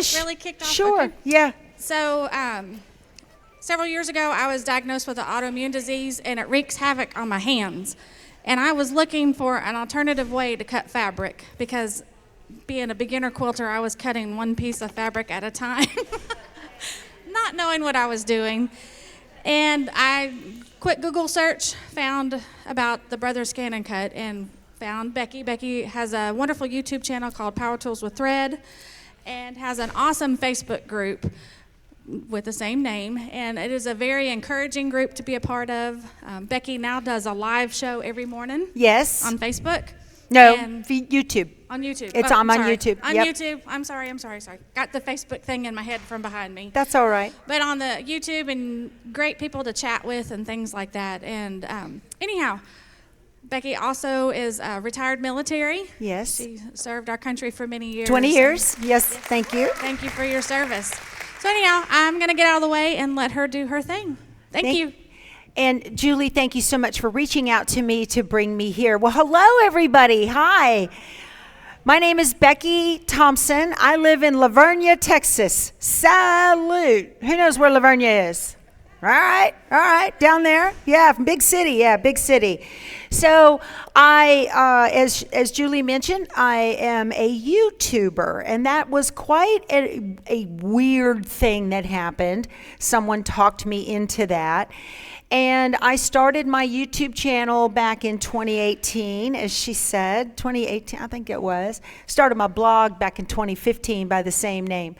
wish. Really kicked off? Sure, Okay. yeah. So, several years ago, I was diagnosed with an autoimmune disease, and it wreaks havoc on my hands. And I was looking for an alternative way to cut fabric because, being a beginner quilter, I was cutting one piece of fabric at a time, not knowing what I was doing. And I quick Google search found about the Brothers Scan and Cut and found Becky. Becky has a wonderful YouTube channel called Power Tools with Thread and has an awesome Facebook group with the same name, and it is a very encouraging group to be a part of. Becky now does a live show every morning. Yes. On Facebook. No, and YouTube. On YouTube. I'm on sorry. YouTube. On Yep. YouTube. I'm sorry. Got the Facebook thing in my head from behind me. That's all right. But on the YouTube, and great people to chat with and things like that. And anyhow, Becky also is retired military. Yes. She served our country for many years. 20 years. Yes, thank you. Thank you for your service. So anyhow, I'm going to get out of the way and let her do her thing. Thank you. And Julie, thank you so much for reaching out to me to bring me here. Well, hello, everybody. Hi. My name is Becky Thompson. I live in Lavernia, Texas. Salute. Who knows where Lavernia is? All right, down there. Yeah, big city. So I, as Julie mentioned, I am a YouTuber, and that was quite a weird thing that happened. Someone talked me into that. And I started my YouTube channel back in 2018, as she said, 2018, I think it was. Started my blog back in 2015 by the same name.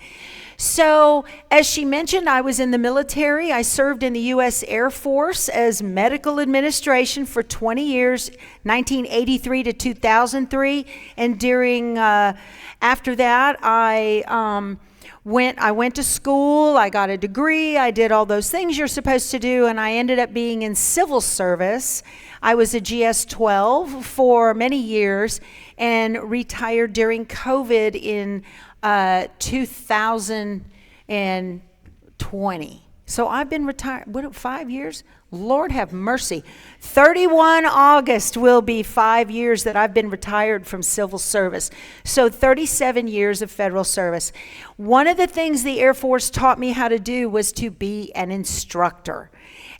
So, as she mentioned, I was in the military. I served in the U.S. Air Force as medical administration for 20 years, 1983 to 2003. And during, after that, I went to school, I got a degree, I did all those things you're supposed to do, and I ended up being in civil service. I was a GS-12 for many years and retired during COVID in 2020. So I've been retired, 5 years? Lord have mercy. 31 August will be 5 years that I've been retired from civil service. So 37 years of federal service. One of the things the Air Force taught me how to do was to be an instructor.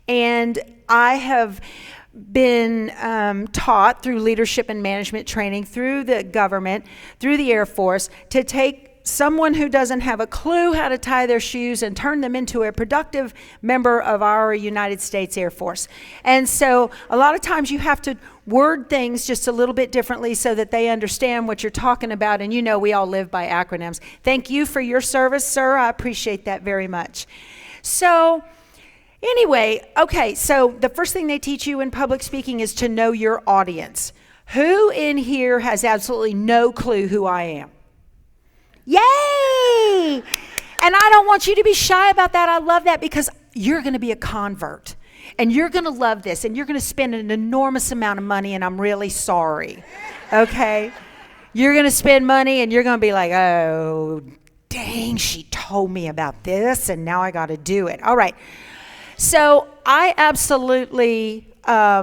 And I have been taught through leadership and management training, through the government, through the Air Force, to take someone who doesn't have a clue how to tie their shoes and turn them into a productive member of our United States Air Force. And so a lot of times you have to word things just a little bit differently so that they understand what you're talking about. And you know we all live by acronyms. Thank you for your service, sir. I appreciate that very much. So anyway, okay, so the first thing they teach you in public speaking is to know your audience. Who in here has absolutely no clue who I am? Yay! And I don't want you to be shy about that. I love that because you're going to be a convert. And you're going to love this. And you're going to spend an enormous amount of money. And I'm really sorry. Okay? You're going to spend money and you're going to be like, oh, dang, she told me about this. And now I got to do it. All right. So I absolutely... I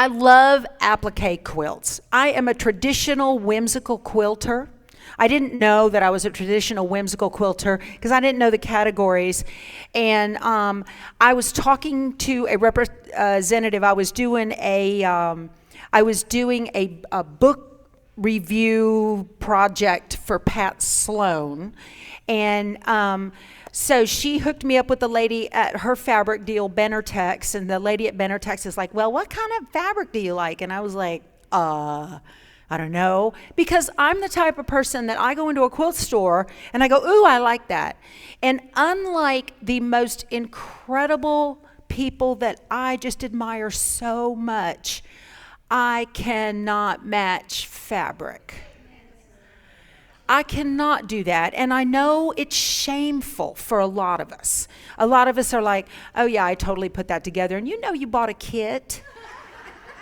love applique quilts. I am a traditional whimsical quilter. I didn't know that I was a traditional whimsical quilter because I didn't know the categories. And I was talking to a representative. I was doing a book review project for Pat Sloan. And so she hooked me up with the lady at her fabric deal, Benartex, and the lady at Benartex is like, well, what kind of fabric do you like? And I was like, I don't know, because I'm the type of person that I go into a quilt store and I go, ooh, I like that. And unlike the most incredible people that I just admire so much, I cannot match fabric. I cannot do that. And I know it's shameful for a lot of us. A lot of us are like, oh yeah, I totally put that together. And you know you bought a kit,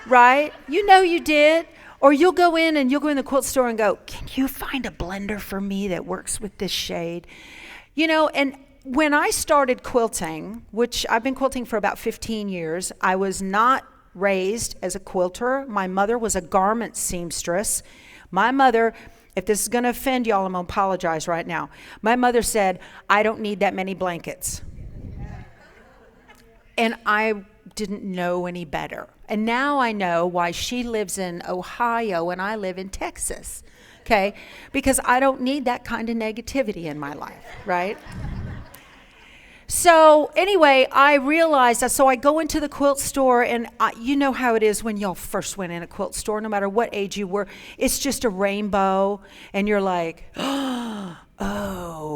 right? You know you did. Or you'll go in the quilt store and go, can you find a blender for me that works with this shade? You know, and when I started quilting, which I've been quilting for about 15 years, I was not raised as a quilter. My mother was a garment seamstress. My mother If this is going to offend y'all, I'm going to apologize right now. My mother said, I don't need that many blankets. And I didn't know any better. And now I know why she lives in Ohio and I live in Texas, okay? Because I don't need that kind of negativity in my life, right? So anyway, I realized that, so I go into the quilt store, and you know how it is when y'all first went in a quilt store, no matter what age you were, it's just a rainbow, and you're like, oh,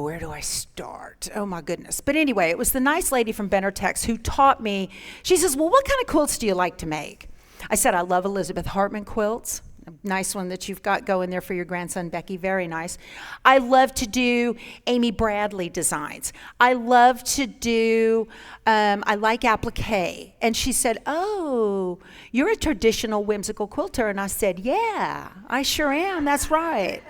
where do I start? Oh my goodness. But anyway, it was the nice lady from Benartex who taught me. She says, well, what kind of quilts do you like to make? I said, I love Elizabeth Hartman quilts. A nice one that you've got going there for your grandson, Becky. Very nice. I love to do Amy Bradley designs. I love to do, I like applique. And she said, oh, you're a traditional whimsical quilter. And I said, yeah, I sure am. That's right.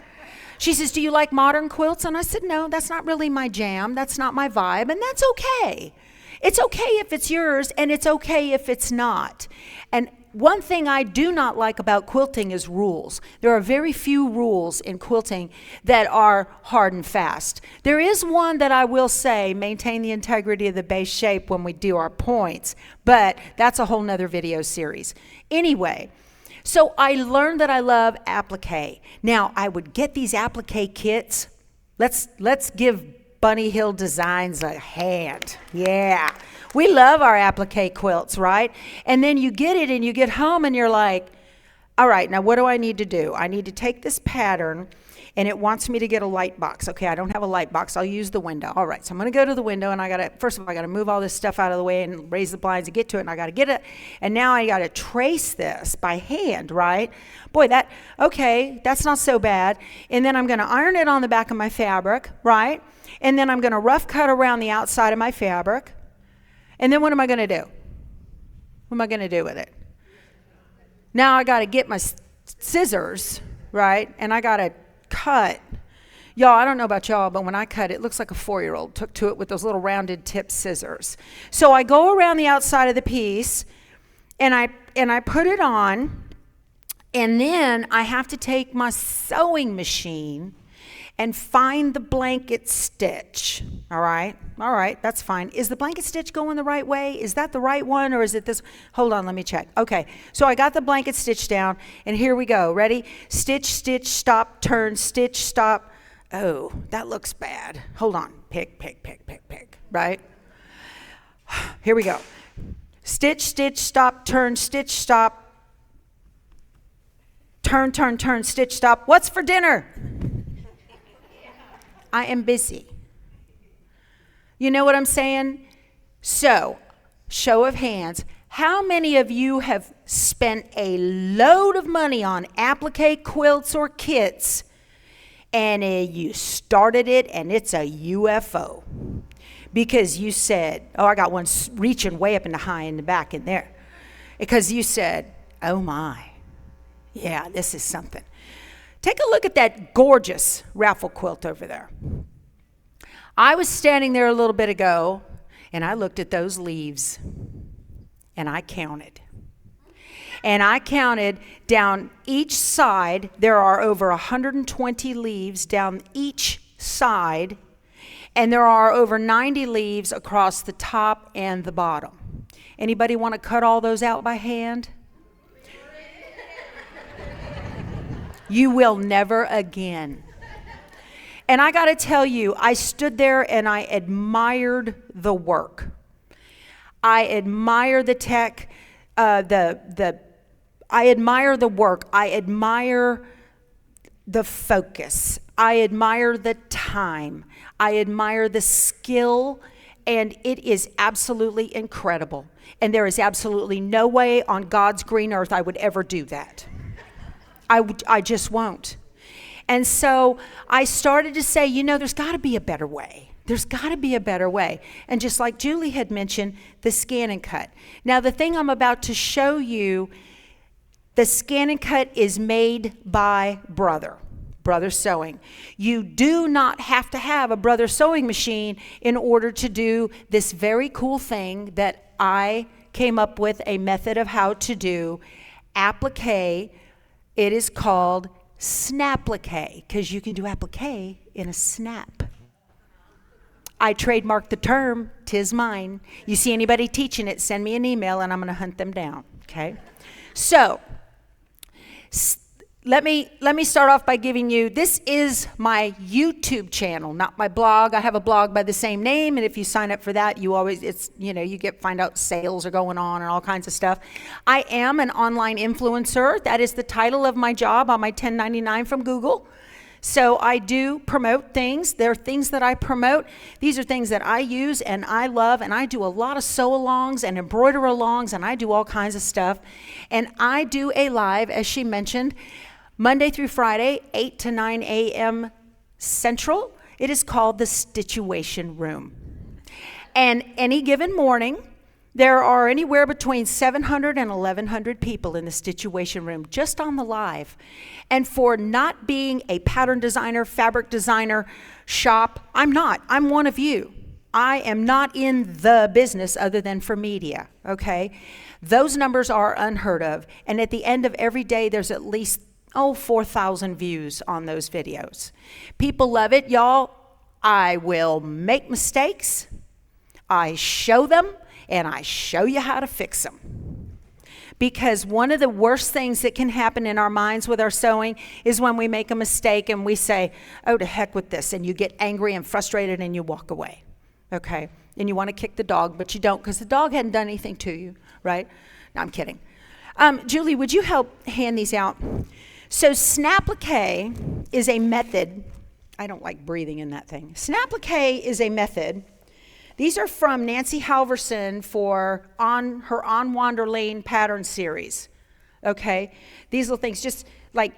She says, do you like modern quilts? And I said, no, that's not really my jam. That's not my vibe. And that's okay. It's okay if it's yours, and it's okay if it's not. And one thing I do not like about quilting is rules. There are very few rules in quilting that are hard and fast. There is one that I will say, maintain the integrity of the base shape when we do our points, but that's a whole nother video series. Anyway, so I learned that I love applique. Now, I would get these applique kits. Let's give Bunny Hill Designs a hand. Yeah. We love our applique quilts, right? And then you get it and you get home and you're like, all right, now what do I need to do? I need to take this pattern, and it wants me to get a light box. Okay, I don't have a light box. I'll use the window. All right, so I'm going to go to the window, and first of all, I got to move all this stuff out of the way and raise the blinds to get to it, and I got to get it. And now I got to trace this by hand, right? Boy, that's not so bad. And then I'm going to iron it on the back of my fabric, right? And then I'm going to rough cut around the outside of my fabric. And then what am I going to do? What am I going to do with it? Now I got to get my scissors, right? And I got to cut. Y'all, I don't know about y'all, but when I cut, it looks like a 4-year-old took to it with those little rounded tip scissors. So I go around the outside of the piece, and I put it on, and then I have to take my sewing machine and find the blanket stitch. All right, that's fine. Is the blanket stitch going the right way? Is that the right one, or is it this? Hold on, let me check. Okay, so I got the blanket stitch down, and here we go. Ready? Stitch, stitch, stop, turn, stitch, stop. Oh, that looks bad. Hold on. Pick, right? Here we go. Stitch, stitch, stop, turn, stitch, stop. Turn, turn, turn, stitch, stop. What's for dinner? I am busy. You know what I'm saying? So, show of hands, how many of you have spent a load of money on applique quilts or kits, and you started it and it's a UFO? Because you said, oh, I got one reaching way up in the high in the back in there. Because you said, oh my, yeah, this is something. Take a look at that gorgeous raffle quilt over there. I was standing there a little bit ago, and I looked at those leaves, and I counted. And I counted down each side. There are over 120 leaves down each side, and there are over 90 leaves across the top and the bottom. Anybody want to cut all those out by hand? You will never again. And I got to tell you, I stood there and I admired the work. I admire the tech, I admire the work. I admire the focus. I admire the time. I admire the skill, and it is absolutely incredible. And there is absolutely no way on God's green earth I would ever do that. I just won't. And so I started to say, there's got to be a better way. There's got to be a better way. And just like Julie had mentioned, the scan and cut. Now, the thing I'm about to show you, the scan and cut is made by Brother Sewing. You do not have to have a Brother Sewing machine in order to do this very cool thing that I came up with a method of how to do applique. It is called Snapplique, because you can do applique in a snap. I trademarked the term, 'tis mine. You see anybody teaching it, send me an email and I'm going to hunt them down, okay? So, let me start off by giving you, this is my YouTube channel, not my blog. I have a blog by the same name, and if you sign up for that, you always, find out sales are going on and all kinds of stuff. I am an online influencer. That is the title of my job on my 1099 from Google. So I do promote things. There are things that I promote. These are things that I use and I love, and I do a lot of sew-alongs and embroider-alongs, and I do all kinds of stuff. And I do a live, as she mentioned, Monday through Friday, 8 to 9 a.m. Central. It is called the Stitchuation Room. And any given morning, there are anywhere between 700 and 1,100 people in the Stitchuation Room, just on the live. And for not being a pattern designer, fabric designer shop, I'm not. I'm one of you. I am not in the business other than for media, okay? Those numbers are unheard of. And at the end of every day, there's at least 4,000 views on those videos. People love it, y'all. I will make mistakes. I show them, and I show you how to fix them. Because one of the worst things that can happen in our minds with our sewing is when we make a mistake and we say, oh, to heck with this, and you get angry and frustrated and you walk away, okay? And you want to kick the dog, but you don't because the dog hadn't done anything to you, right? No, I'm kidding. Julie, would you help hand these out? So Snapplique is a method. I don't like breathing in that thing. Snapplique is a method. These are from Nancy Halverson for her On Wander Lane pattern series. Okay? These little things just like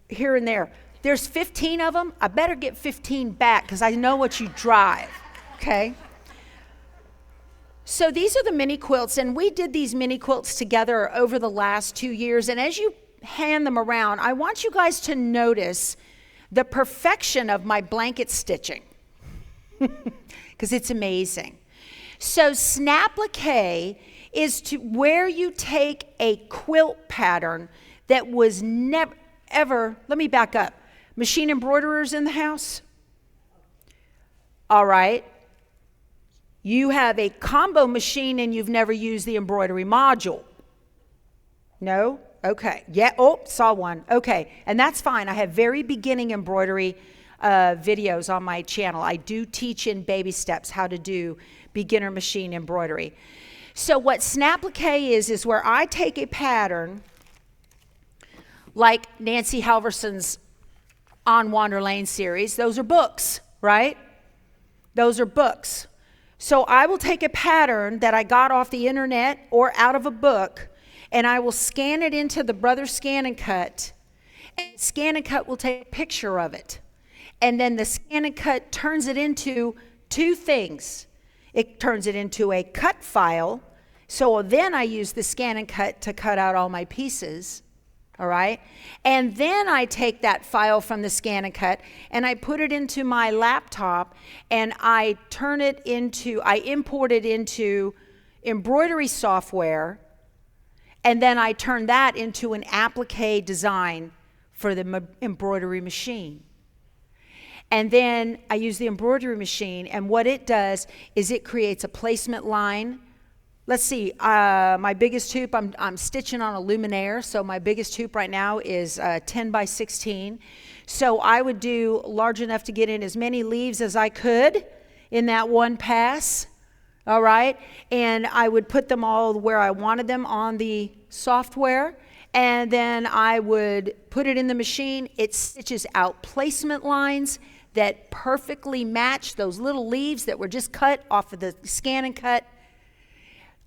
here and there. There's 15 of them. I better get 15 back because I know what you drive. Okay? So these are the mini quilts, and we did these mini quilts together over the last 2 years. And as you hand them around, I want you guys to notice the perfection of my blanket stitching because it's amazing. So Snapplique is to where you take a quilt pattern that was never ever, let me back up. Machine embroiderers in the house? All right. You have a combo machine and you've never used the embroidery module. No? Okay. Yeah. Oh, saw one. Okay. And that's fine. I have very beginning embroidery videos on my channel. I do teach in baby steps how to do beginner machine embroidery. So what Snapplique is where I take a pattern like Nancy Halverson's On Wander Lane series. Those are books, right? Those are books. So I will take a pattern that I got off the internet or out of a book, and I will scan it into the Brother Scan and Cut. And Scan and Cut will take a picture of it. And then the Scan and Cut turns it into two things. It turns it into a cut file. So then I use the Scan and Cut to cut out all my pieces. All right? And then I take that file from the Scan and Cut and I put it into my laptop and I import it into embroidery software, and then I turn that into an applique design for the embroidery machine. And then I use the embroidery machine, and what it does is it creates a placement line. Let's see, my biggest hoop, I'm stitching on a luminaire, so my biggest hoop right now is 10 by 16. So I would do large enough to get in as many leaves as I could in that one pass, all right? And I would put them all where I wanted them on the software, and then I would put it in the machine. It stitches out placement lines that perfectly match those little leaves that were just cut off of the Scan and Cut.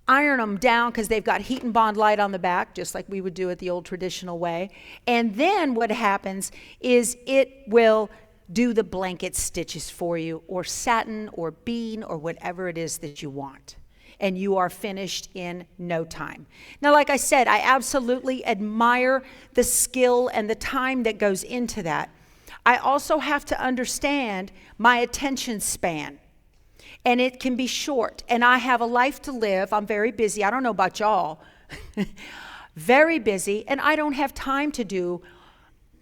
Iron them down because they've got heat and bond light on the back, just like we would do it the old traditional way. And then what happens is it will do the blanket stitches for you, or satin or bean or whatever it is that you want. And you are finished in no time. Now, like I said, I absolutely admire the skill and the time that goes into that. I also have to understand my attention span. And it can be short. And I have a life to live. I'm very busy. I don't know about y'all. Very busy. And I don't have time to do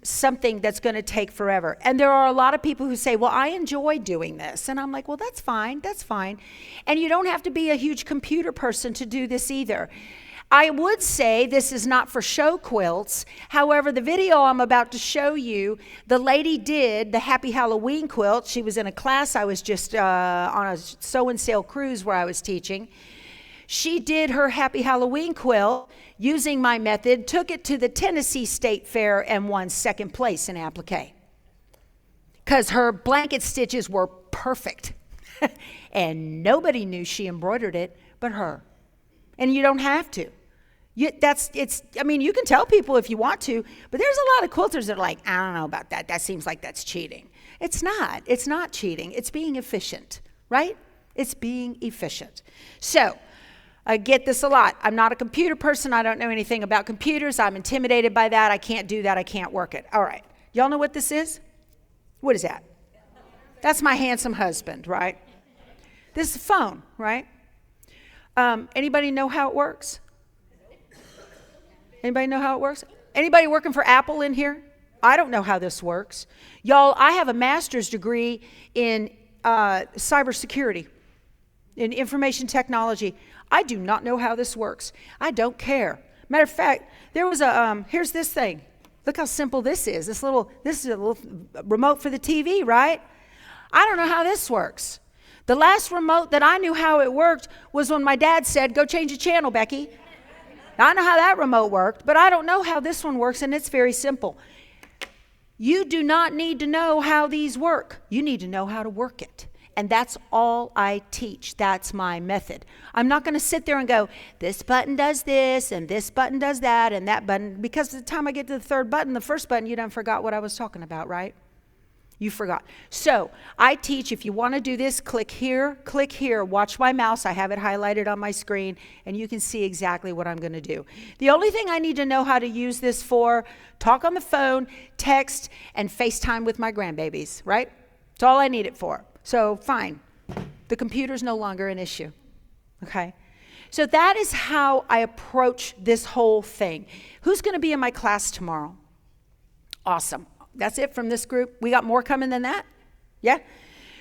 something that's going to take forever. And there are a lot of people who say, well, I enjoy doing this. And I'm like, well, that's fine. That's fine. And you don't have to be a huge computer person to do this either. I would say this is not for show quilts. However, the video I'm about to show you, the lady did the Happy Halloween quilt. She was in a class. I was just on a sew and sale cruise where I was teaching. She did her Happy Halloween quilt using my method, took it to the Tennessee State Fair, and won second place in applique. Because her blanket stitches were perfect. And nobody knew she embroidered it but her. And you don't have to. You can tell people if you want to, but there's a lot of quilters that are like, I don't know about that. That seems like that's cheating. It's not. It's not cheating. It's being efficient, right? It's being efficient. So, I get this a lot. I'm not a computer person. I don't know anything about computers. I'm intimidated by that. I can't do that. I can't work it. All right. Y'all know what this is? What is that? That's my handsome husband, right? This is a phone, right? Anybody know how it works? Anybody know how it works? Anybody working for Apple in here? I don't know how this works. Y'all, I have a master's degree in cybersecurity, in information technology. I do not know how this works. I don't care. Matter of fact, there was here's this thing. Look how simple this is. This is a little remote for the TV, right? I don't know how this works. The last remote that I knew how it worked was when my dad said, go change the channel, Becky. I know how that remote worked, but I don't know how this one works, and it's very simple. You do not need to know how these work. You need to know how to work it. And that's all I teach. That's my method. I'm not going to sit there and go, this button does this, and this button does that, and that button, because by the time I get to the third button, the first button, you done forgot what I was talking about, right? You forgot. So I teach, if you want to do this, click here, watch my mouse. I have it highlighted on my screen, and you can see exactly what I'm going to do. The only thing I need to know how to use this for, talk on the phone, text, and FaceTime with my grandbabies, right? That's all I need it for. So fine. The computer's no longer an issue, okay? So that is how I approach this whole thing. Who's going to be in my class tomorrow? Awesome. That's it from this group. We got more coming than that? Yeah?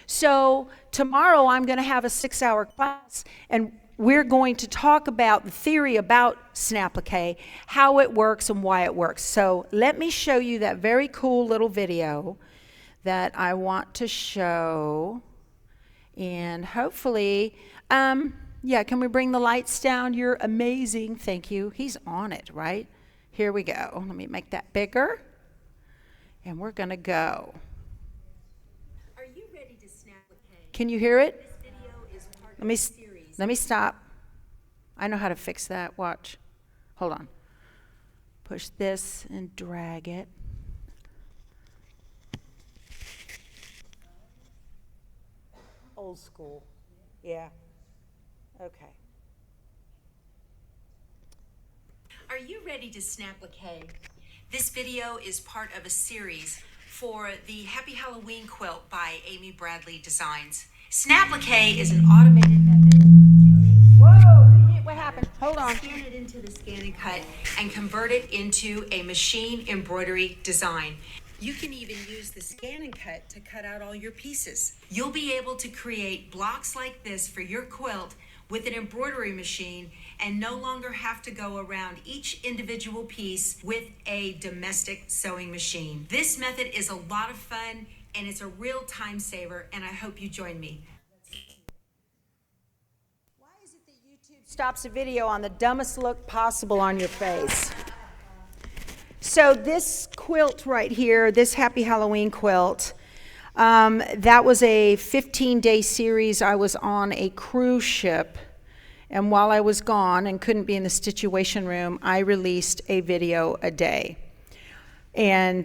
So tomorrow I'm going to have a 6-hour class, and we're going to talk about the theory about snapplique, how it works and why it works. So let me show you that very cool little video that I want to show. And hopefully, can we bring the lights down? You're amazing. Thank you. He's on it, right? Here we go. Let me make that bigger. And we're going to go. Are you ready to snapplique? Can you hear it? This video is part Let me of a series. let me stop. I know how to fix that. Watch. Hold on. Push this and drag it. Old school. Yeah. Okay. Are you ready to snapplique? This video is part of a series for the Happy Halloween quilt by Amy Bradley Designs. Snapplique is an automated method. Whoa! What happened? Hold on. Scan it into the scan and cut and convert it into a machine embroidery design. You can even use the scan and cut to cut out all your pieces. You'll be able to create blocks like this for your quilt with an embroidery machine and no longer have to go around each individual piece with a domestic sewing machine. This method is a lot of fun and it's a real time saver, and I hope you join me. Why is it that YouTube stops a video on the dumbest look possible on your face? So this quilt right here, this Happy Halloween quilt, that was a 15-day series. I was on a cruise ship, and while I was gone and couldn't be in the situation room, I released a video a day. And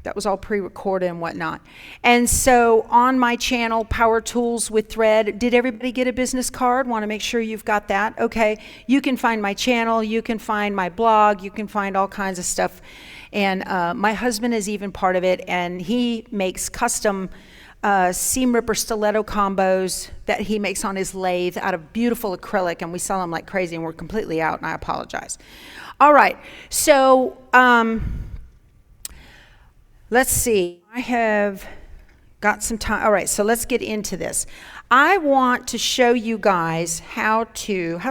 that was all pre-recorded and whatnot. And so on my channel, Power Tools with Thread, did everybody get a business card? Want to make sure you've got that? Okay. You can find my channel. You can find my blog. You can find all kinds of stuff. And my husband is even part of it, and he makes custom seam ripper stiletto combos that he makes on his lathe out of beautiful acrylic, and we sell them like crazy, and we're completely out, and I apologize. All right. So Let's see. I have got some time. All right, so let's get into this. I want to show you guys how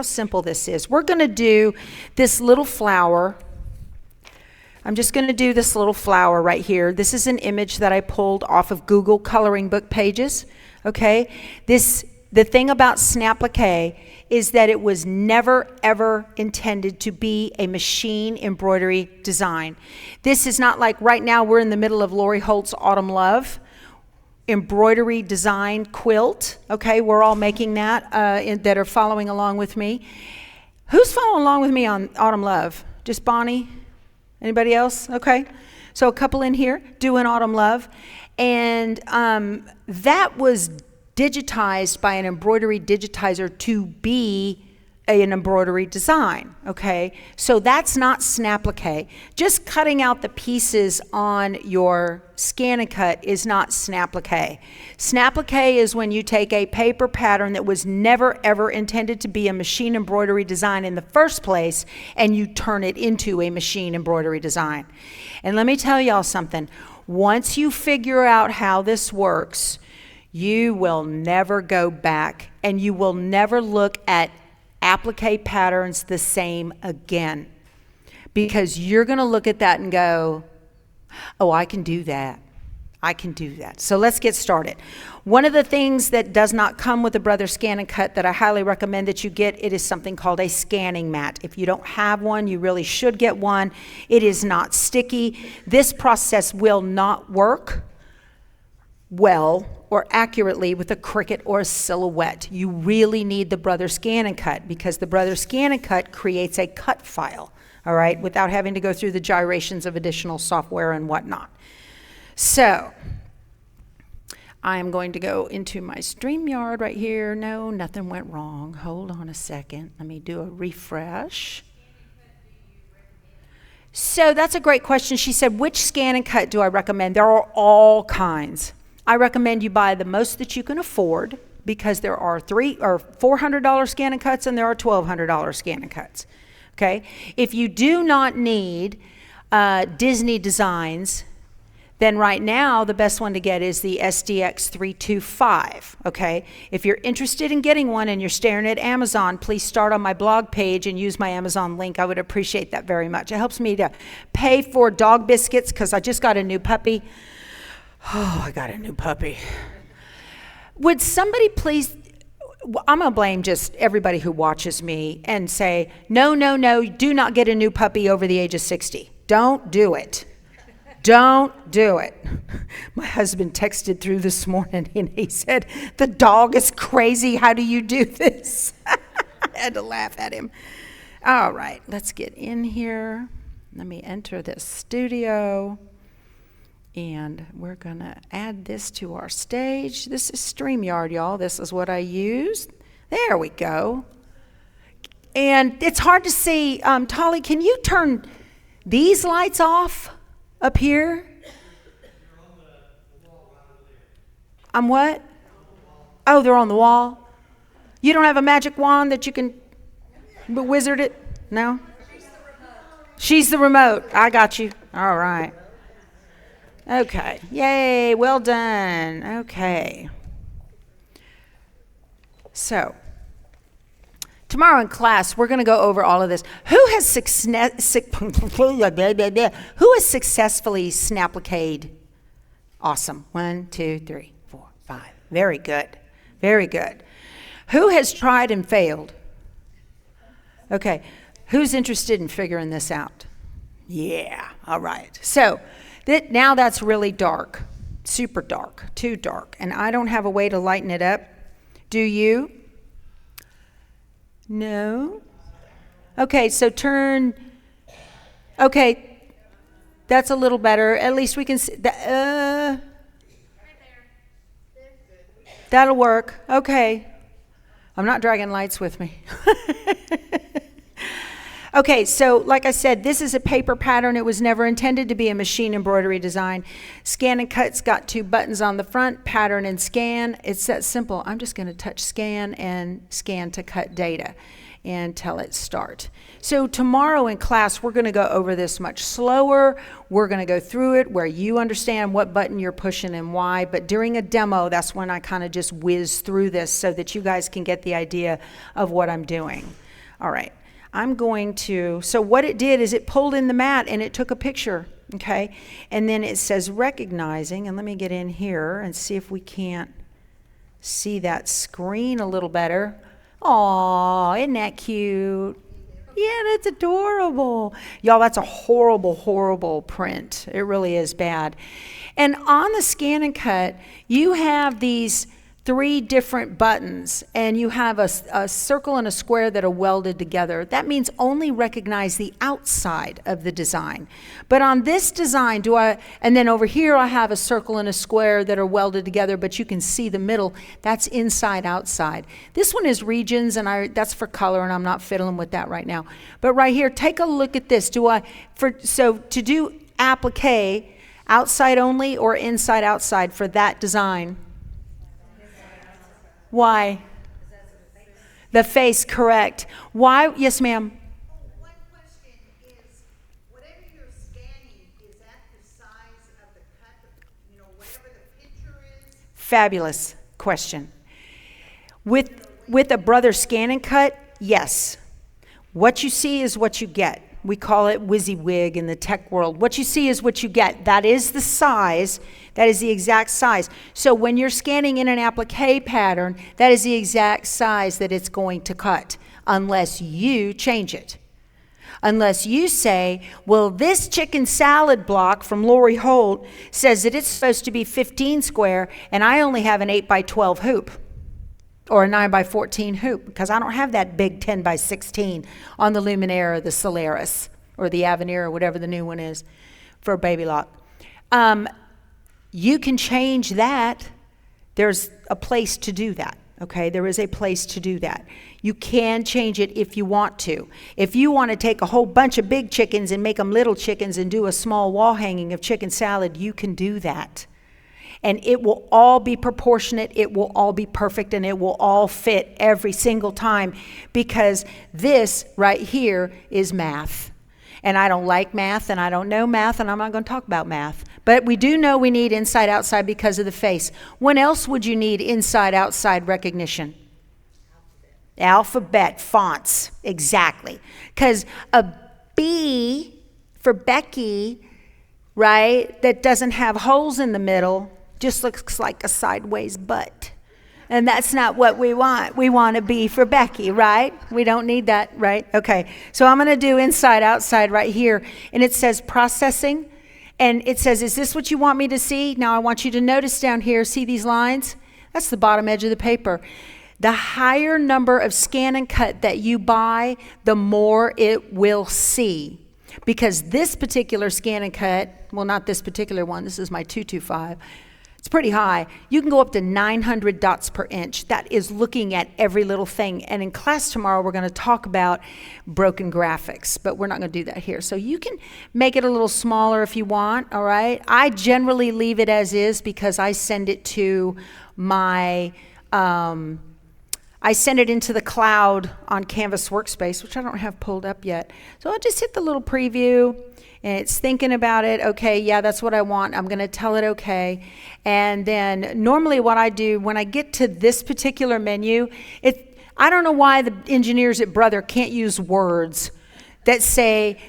simple this is. We're going to do this little flower. I'm just going to do this little flower right here. This is an image that I pulled off of Google coloring book pages. Okay, the thing about Snapplique is that it was never ever intended to be a machine embroidery design. This is not like right now we're in the middle of Lori Holt's Autumn Love embroidery design quilt. Okay, we're all making that that are following along with me. Who's following along with me on Autumn Love? Just Bonnie? Anybody else? Okay. So a couple in here doing Autumn Love. And that was digitized by an embroidery digitizer to be an embroidery design, okay? So that's not Snapplique. Just cutting out the pieces on your Scan and Cut is not Snapplique. Snapplique is when you take a paper pattern that was never ever intended to be a machine embroidery design in the first place, and you turn it into a machine embroidery design. And let me tell y'all something. Once you figure out how this works, you will never go back, and you will never look at applique patterns the same again, because you're going to look at that and go, oh, I can do that. I can do that. So let's get started. One of the things that does not come with the Brother Scan and Cut that I highly recommend that you get, it is something called a scanning mat. If you don't have one, you really should get one. It is not sticky. This process will not work well or accurately with a Cricut or a Silhouette. You really need the Brother Scan and Cut, because the Brother Scan and Cut creates a cut file, all right, without having to go through the gyrations of additional software and whatnot. So I am going to go into my StreamYard right here. No, nothing went wrong. Hold on a second. Let me do a refresh. So that's a great question. She said, which Scan and Cut do I recommend? There are all kinds. I recommend you buy the most that you can afford, because there are $400 Scan and Cuts and there are $1,200 Scan and Cuts. Okay? If you do not need Disney designs, then right now the best one to get is the SDX 325. Okay? If you're interested in getting one and you're staring at Amazon, please start on my blog page and use my Amazon link. I would appreciate that very much. It helps me to pay for dog biscuits, because I just got a new puppy. Oh, I got a new puppy. Would somebody please, I'm going to blame just everybody who watches me and say, no, do not get a new puppy over the age of 60. Don't do it. Don't do it. My husband texted through this morning and he said, the dog is crazy. How do you do this? I had to laugh at him. All right, let's get in here. Let me enter this studio. And we're going to add this to our stage. This is StreamYard, y'all. This is what I used. There we go. And it's hard to see. Tolly, can you turn these lights off up here? I'm what? Oh, they're on the wall. You don't have a magic wand that you can wizard it? No? She's the remote. I got you. All right. Okay, yay, well done. Okay. So, tomorrow in class, we're going to go over all of this. Who has successfully Snappliqued? Awesome. 1, 2, 3, 4, 5. Very good. Very good. Who has tried and failed? Okay. Who's interested in figuring this out? Yeah. All right. So, now that's really dark, super dark, too dark, and I don't have a way to lighten it up. Do you? No? Okay, so turn, okay, that's a little better. At least we can see, that'll work. Okay. I'm not dragging lights with me. Okay, so like I said, this is a paper pattern. It was never intended to be a machine embroidery design. Scan and Cut's got 2 buttons on the front, pattern and scan. It's that simple. I'm just going to touch scan and scan to cut data. and tell it start. So tomorrow in class, we're going to go over this much slower. We're going to go through it where you understand what button you're pushing and why. But during a demo, that's when I kind of just whiz through this so that you guys can get the idea of what I'm doing. All right. I'm going to, so what it did is it pulled in the mat and it took a picture, okay? And then it says recognizing, and let me get in here and see if we can't see that screen a little better. Aw, isn't that cute? Yeah, that's adorable. Y'all, that's a horrible, horrible print. It really is bad. And on the Scan and Cut, you have these 3 different buttons, and you have a circle and a square that are welded together. That means only recognize the outside of the design. But on this design, and then over here I have a circle and a square that are welded together, but you can see the middle. That's inside, outside. This one is regions, and that's for color, and I'm not fiddling with that right now. But right here, take a look at this. So to do applique, outside only or inside, outside for that design? Why? The face, correct. Why? Yes, ma'am. One question is, whatever you're scanning, is that the size of the cut, whatever the picture is? Fabulous question. With a brother Scan and Cut, yes. What you see is what you get. We call it WYSIWYG in the tech world. What you see is what you get. That is the size. That is the exact size. So when you're scanning in an applique pattern, that is the exact size that it's going to cut, unless you change it. Unless you say, well, this chicken salad block from Lori Holt says that it's supposed to be 15 square, and I only have an 8 by 12 hoop. Or a 9 by 14 hoop, because I don't have that big 10 by 16 on the Luminaire or the Solaris or the Avenir or whatever the new one is for a baby lock. You can change that. There's a place to do that, okay? There is a place to do that. You can change it if you want to. If you want to take a whole bunch of big chickens and make them little chickens and do a small wall hanging of chicken salad, you can do that. And it will all be proportionate, it will all be perfect, and it will all fit every single time, because this right here is math. And I don't like math, and I don't know math, and I'm not going to talk about math. But we do know we need inside, outside because of the face. When else would you need inside, outside recognition? Alphabet, fonts, exactly. Because a B for Becky, right, that doesn't have holes in the middle, just looks like a sideways butt. And that's not what we want. We want a B for Becky, right? We don't need that, right? Okay, so I'm going to do inside, outside right here. And it says processing. And it says, is this what you want me to see? Now I want you to notice down here, see these lines? That's the bottom edge of the paper. The higher number of Scan and Cut that you buy, the more it will see. Because this particular Scan and Cut, well, not this particular one, this is my 225, it's pretty high. You can go up to 900 dots per inch. That is looking at every little thing. And in class tomorrow, we're going to talk about broken graphics, but we're not going to do that here. So you can make it a little smaller if you want, all right? I generally leave it as is because I send it to my, I send it into the cloud on Canvas Workspace, which I don't have pulled up yet. So I'll just hit the little preview. And it's thinking about it. Okay, yeah, that's what I want. I'm going to tell it okay. And then normally what I do when I get to this particular menu, I don't know why the engineers at Brother can't use words that say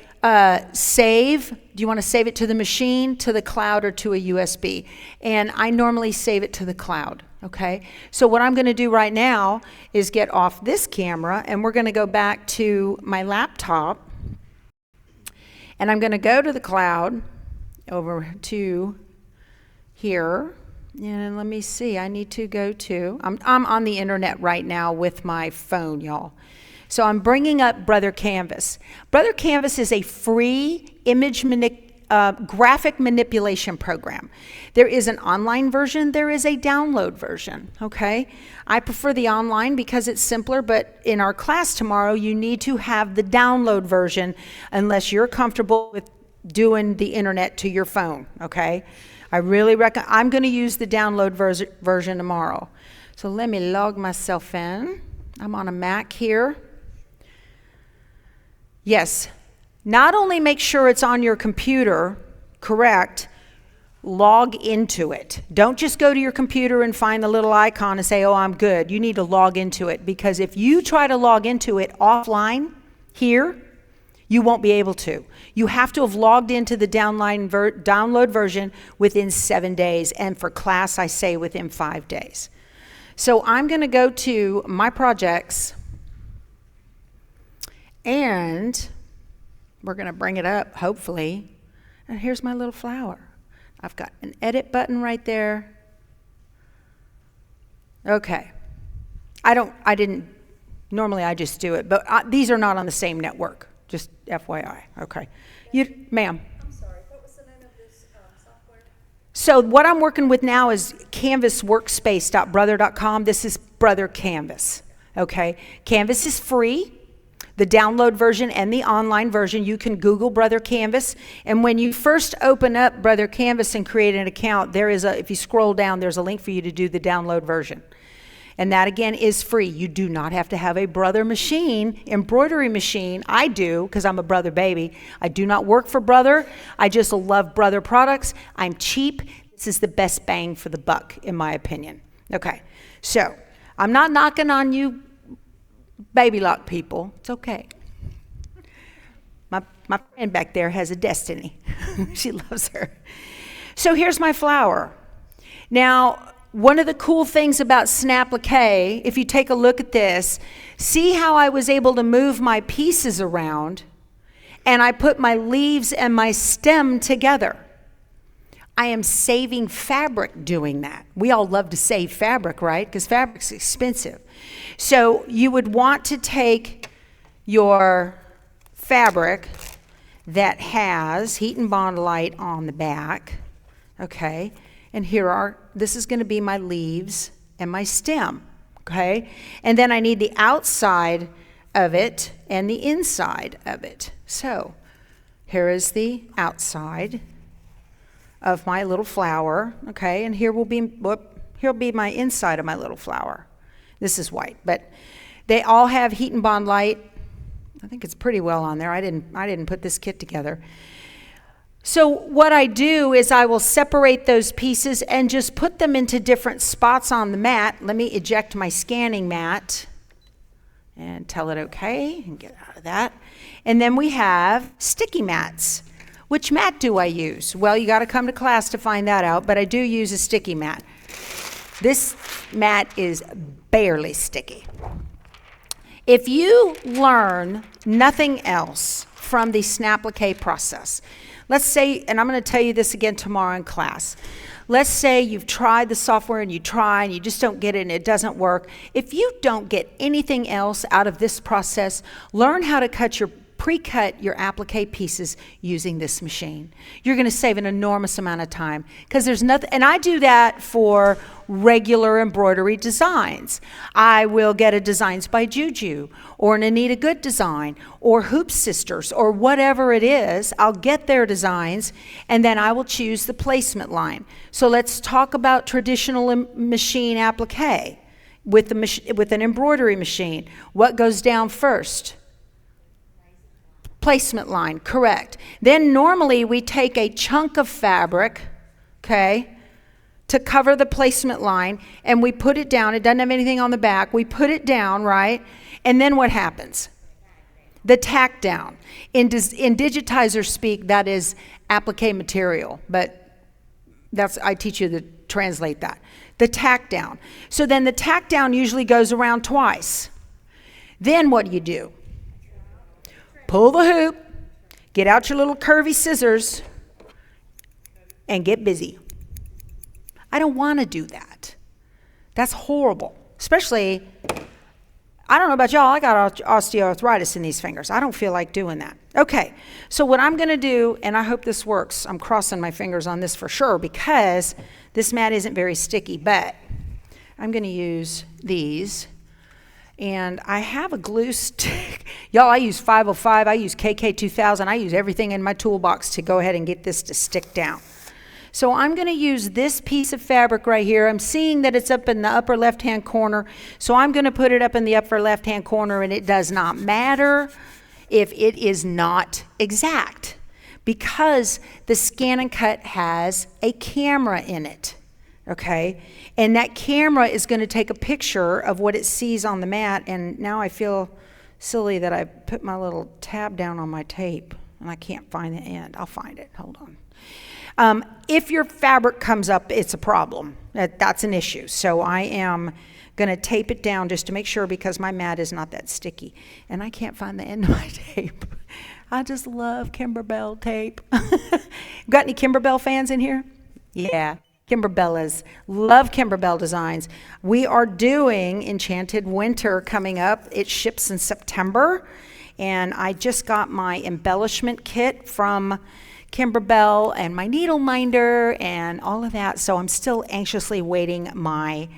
save. Do you want to save it to the machine, to the cloud, or to a USB? And I normally save it to the cloud. Okay, so what I'm going to do right now is get off this camera, and we're going to go back to my laptop. And I'm going to go to the cloud, over to here, and let me see, I need to go to, I'm on the internet right now with my phone, y'all. So I'm bringing up Brother Canvas. Brother Canvas is a free image graphic manipulation program. There is an online version, there is a download version, okay? I prefer the online because it's simpler, but in our class tomorrow, you need to have the download version unless you're comfortable with doing the internet to your phone, okay? I really recommend, I'm gonna use the download version tomorrow. So let me log myself in. I'm on a Mac here. Yes. Not only make sure it's on your computer, correct, log into it. Don't just go to your computer and find the little icon and say, oh, I'm good. You need to log into it, because if you try to log into it offline here, you won't be able to. You have to have logged into the download version within 7 days, and for class, I say within 5 days. So I'm going to go to my projects, and we're going to bring it up, hopefully, and here's my little flower. I've got an edit button right there. Okay. Normally I just do it, but these are not on the same network, just FYI. Okay. Ma'am. I'm sorry, what was the name of this software? So what I'm working with now is canvasworkspace.brother.com. This is Brother Canvas. Okay. Canvas is free. The download version and the online version, you can Google Brother Canvas. And when you first open up Brother Canvas and create an account, if you scroll down, there's a link for you to do the download version. And that, again, is free. You do not have to have a Brother machine, embroidery machine. I do, because I'm a Brother baby. I do not work for Brother. I just love Brother products. I'm cheap. This is the best bang for the buck, in my opinion. Okay, so I'm not knocking on you baby lock people. It's okay. My friend back there has a destiny. She loves her. So here's my flower. Now, one of the cool things about Snapplique, if you take a look at this, see how I was able to move my pieces around, and I put my leaves and my stem together. I am saving fabric doing that. We all love to save fabric, right? Because fabric's expensive. So you would want to take your fabric that has heat and bond light on the back, okay? And this is going to be my leaves and my stem, okay? And then I need the outside of it and the inside of it. So here is the outside of my little flower, okay? And here'll be my inside of my little flower. This is white, but they all have heat and bond light. I think it's pretty well on there. I didn't put this kit together. So what I do is I will separate those pieces and just put them into different spots on the mat. Let me eject my scanning mat and tell it okay and get out of that. And then we have sticky mats. Which mat do I use? Well, you got to come to class to find that out, but I do use a sticky mat. This mat is barely sticky. If you learn nothing else from the Snapplique process, let's say, and I'm going to tell you this again tomorrow in class, let's say you've tried the software and you just don't get it and it doesn't work. If you don't get anything else out of this process, learn how to pre-cut your applique pieces using this machine. You're going to save an enormous amount of time, because there's nothing, and I do that for regular embroidery designs. I will get a Designs by Juju or an Anita Good design or Hoop Sisters or whatever it is. I'll get their designs and then I will choose the placement line. So let's talk about traditional machine applique with an embroidery machine. What goes down first? Placement line, correct. Then normally we take a chunk of fabric, okay, to cover the placement line, and we put it down. It doesn't have anything on the back. We put it down, right? And then what happens? The tack down. In digitizer speak, that is applique material, but I teach you to translate that. The tack down. So then the tack down usually goes around twice. Then what do? Pull the hoop, get out your little curvy scissors, and get busy. I don't want to do that. That's horrible. Especially, I don't know about y'all, I got osteoarthritis in these fingers. I don't feel like doing that. Okay, so what I'm going to do, and I hope this works, I'm crossing my fingers on this for sure, because this mat isn't very sticky, but I'm going to use these. And I have a glue stick. Y'all, I use 505, I use KK2000, I use everything in my toolbox to go ahead and get this to stick down. So I'm going to use this piece of fabric right here. I'm seeing that it's up in the upper left-hand corner, so I'm going to put it up in the upper left-hand corner, and it does not matter if it is not exact, because the Scan and Cut has a camera in it, okay? And that camera is going to take a picture of what it sees on the mat, and now I feel silly that I put my little tab down on my tape, and I can't find the end. I'll find it. Hold on. If your fabric comes up, it's a problem. That's an issue. So I am going to tape it down just to make sure, because my mat is not that sticky. And I can't find the end of my tape. I just love Kimberbell tape. Got any Kimberbell fans in here? Yeah, Kimberbellas. Love Kimberbell designs. We are doing Enchanted Winter coming up. It ships in September. And I just got my embellishment kit from Kimberbell and my needle minder and all of that. So I'm still anxiously waiting my,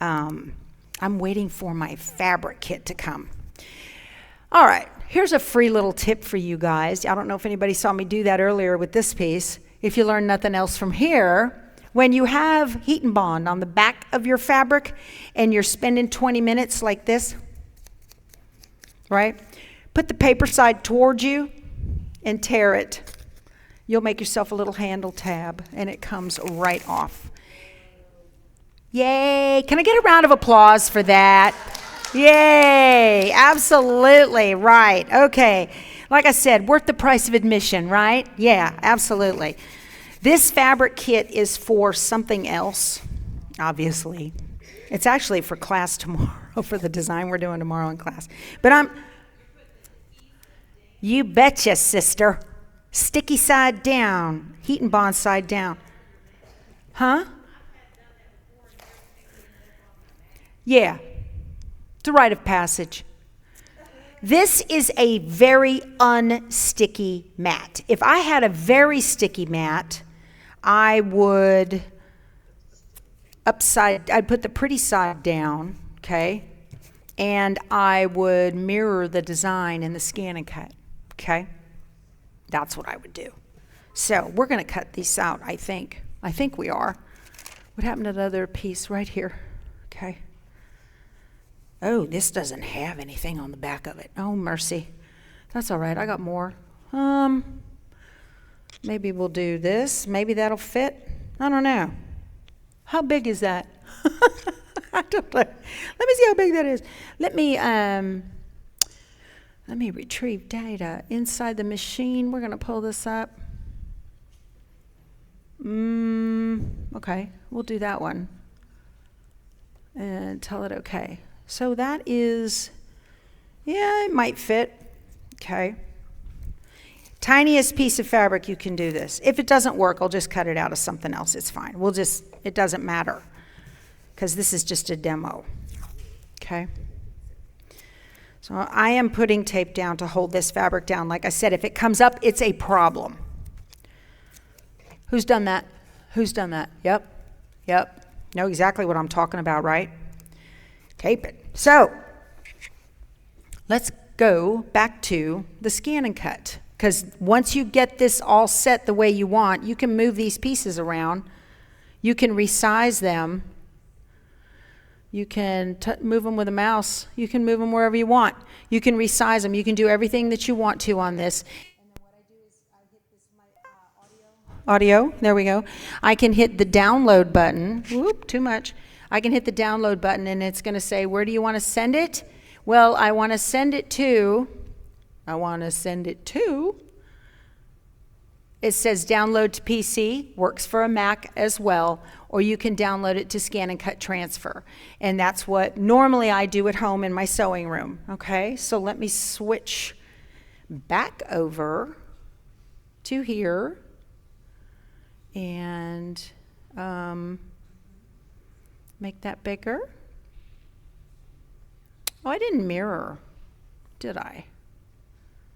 I'm waiting for my fabric kit to come. All right, here's a free little tip for you guys. I don't know if anybody saw me do that earlier with this piece. If you learn nothing else from here, when you have heat and bond on the back of your fabric and you're spending 20 minutes like this, right? Put the paper side towards you and tear it. You'll make yourself a little handle tab, and it comes right off. Yay! Can I get a round of applause for that? Yay! Absolutely, right. Okay. Like I said, worth the price of admission, right? Yeah, absolutely. This fabric kit is for something else, obviously. It's actually for class tomorrow, for the design we're doing tomorrow in class. But you betcha, sister. Sticky side down, heat and bond side down. Huh? Yeah, it's a rite of passage. This is a very unsticky mat. If I had a very sticky mat, I'd put the pretty side down, okay? And I would mirror the design in the Scan and Cut, okay? That's what I would do. So we're going to cut these out, I think. I think we are. What happened to the other piece right here? Okay. Oh, this doesn't have anything on the back of it. Oh, mercy. That's all right. I got more. Maybe we'll do this. Maybe that'll fit. I don't know. How big is that? I don't know. Let me see how big that is. Let me retrieve data inside the machine. We're going to pull this up. Okay, we'll do that one. And tell it okay. So that is, yeah, it might fit. Okay. Tiniest piece of fabric you can do this. If it doesn't work, I'll just cut it out of something else. It's fine. It doesn't matter, because this is just a demo. Okay. So I am putting tape down to hold this fabric down. Like I said, if it comes up, it's a problem. Who's done that? Who's done that? Yep. Know exactly what I'm talking about, right? Tape it. So let's go back to the Scan and Cut, because once you get this all set the way you want, you can move these pieces around. You can resize them. You can move them with a mouse. You can move them wherever you want. You can resize them. You can do everything that you want to on this. And then what I do is I hit this audio. There we go. I can hit the download button. Whoop, too much. I can hit the download button, and it's going to say, where do you want to send it? Well, I want to send it to. It says download to PC, works for a Mac as well, or you can download it to Scan and Cut Transfer. And that's what normally I do at home in my sewing room. Okay, so let me switch back over to here and make that bigger. Oh, I didn't mirror, did I?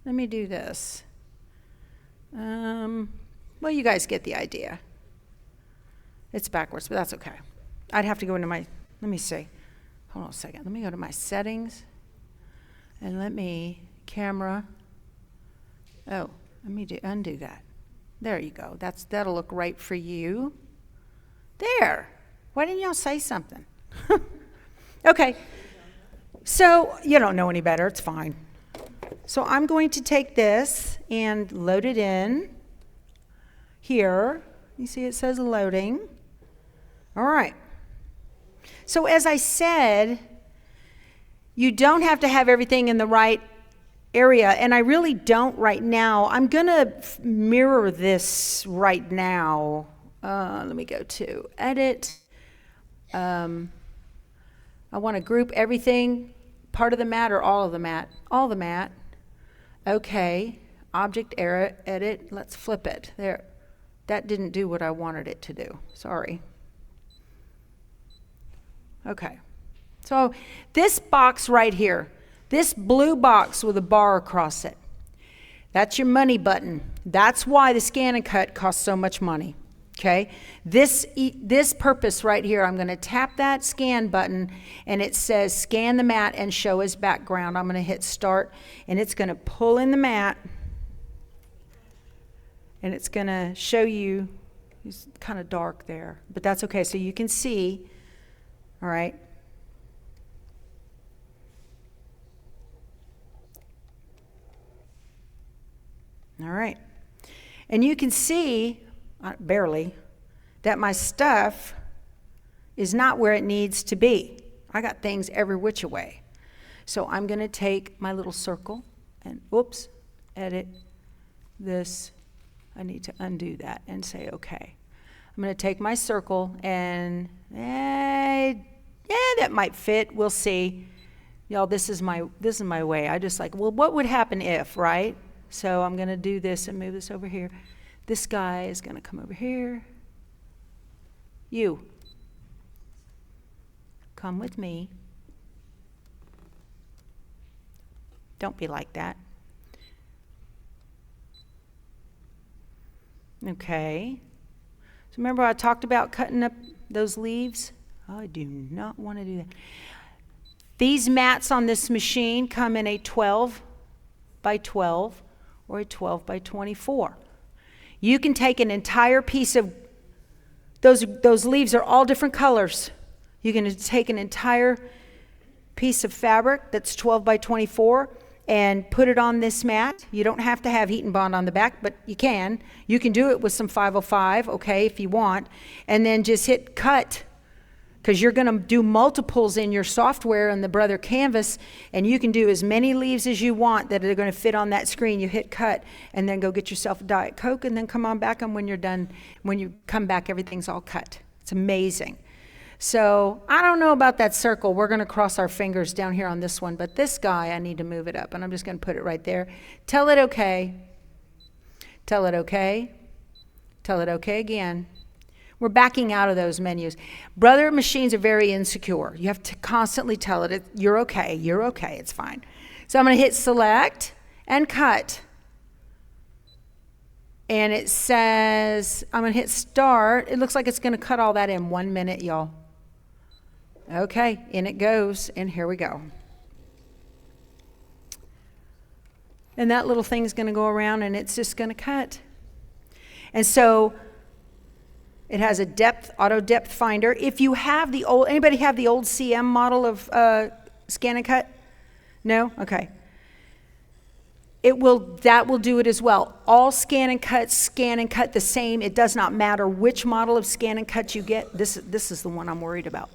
Let me do this. Well, you guys get the idea. It's backwards, but that's okay. I'd have to go into my, let me see. Hold on a second. Let me go to my settings and let me camera. Oh, let me undo that. There you go. That'll look right for you. There. Why didn't y'all say something? Okay. So you don't know any better. It's fine. So I'm going to take this and load it in here. You see it says loading. All right. So as I said, you don't have to have everything in the right area, and I really don't right now. I'm going to mirror this right now. Let me go to edit. I want to group everything, part of the mat or all of the mat? All the mat. Okay, object error, edit, let's flip it. There, that didn't do what I wanted it to do, sorry. Okay, so this box right here, this blue box with a bar across it, that's your money button. That's why the scan and cut costs so much money. Okay, this purpose right here, I'm going to tap that scan button and it says scan the mat and show as background. I'm going to hit start and it's going to pull in the mat and it's going to show you. It's kind of dark there, but that's okay. So you can see, all right. All right, and you can see barely, that my stuff is not where it needs to be. I got things every which way. So I'm going to take my little circle and, whoops, edit this. I need to undo that and say okay. I'm going to take my circle and, yeah, that might fit. We'll see. Y'all, this is my way. I just like, well, what would happen if, right? So I'm going to do this and move this over here. This guy is going to come over here. You, come with me. Don't be like that. Okay. So remember I talked about cutting up those leaves? Oh, I do not want to do that. These mats on this machine come in a 12 by 12 or a 12 by 24. You can take an entire piece of, those leaves are all different colors. You can take an entire piece of fabric that's 12 by 24 and put it on this mat. You don't have to have heat and bond on the back, but you can. You can do it with some 505, okay, if you want, and then just hit cut, because you're going to do multiples in your software in the Brother Canvas, and you can do as many leaves as you want that are going to fit on that screen. You hit cut, and then go get yourself a Diet Coke, and then come on back, and when you're done, when you come back, everything's all cut. It's amazing. So I don't know about that circle. We're going to cross our fingers down here on this one, but this guy, I need to move it up, and I'm just going to put it right there. Tell it okay. Tell it okay. Tell it okay again. We're backing out of those menus. Brother machines are very insecure. You have to constantly tell it, you're okay, it's fine. So I'm going to hit select and cut. And it says, I'm going to hit start. It looks like it's going to cut all that in 1 minute, y'all. Okay, in it goes, and here we go. And that little thing's going to go around, and it's just going to cut. And so it has a auto depth finder. If you have the old, anybody have the old CM model of scan and cut? No? Okay. That will do it as well. All scan and cut the same. It does not matter which model of scan and cut you get. This is the one I'm worried about.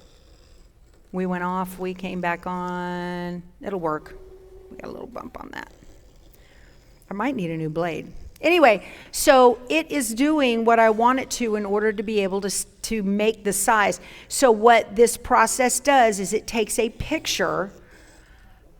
We went off, we came back on. It'll work. We got a little bump on that. I might need a new blade. Anyway, so it is doing what I want it to in order to be able to make the size. So what this process does is it takes a picture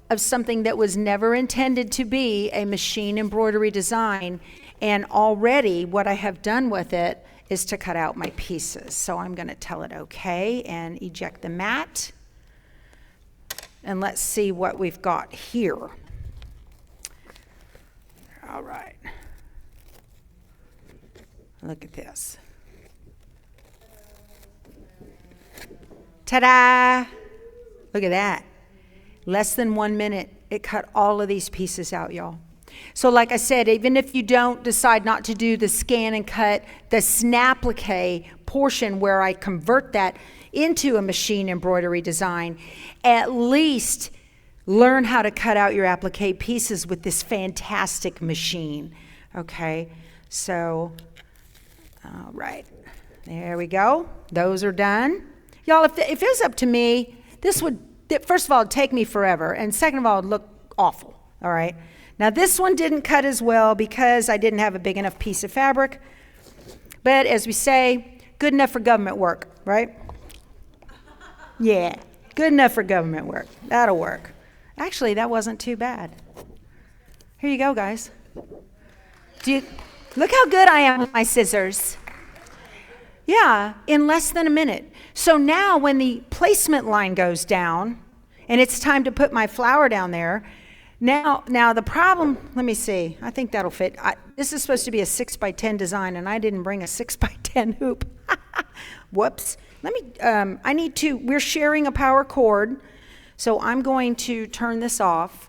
of something that was never intended to be a machine embroidery design, and already what I have done with it is to cut out my pieces. So I'm going to tell it okay and eject the mat. And let's see what we've got here. All right. Look at this. Ta-da! Look at that. Less than 1 minute, it cut all of these pieces out, y'all. So like I said, even if you don't decide not to do the scan and cut, the snapplique portion where I convert that into a machine embroidery design, at least learn how to cut out your applique pieces with this fantastic machine. Okay, so, all right, there we go. Those are done. Y'all, if it was up to me, this would, first of all, it'd take me forever, and second of all, it'd look awful, all right? Now, this one didn't cut as well because I didn't have a big enough piece of fabric, but as we say, good enough for government work, right? Yeah, good enough for government work. That'll work. Actually, that wasn't too bad. Here you go, guys. Look how good I am with my scissors. Yeah, in less than a minute. So now when the placement line goes down and it's time to put my flower down there, now the problem, let me see, I think that'll fit. This is supposed to be a 6x10 design and I didn't bring a 6x10 hoop. Whoops. We're sharing a power cord, so I'm going to turn this off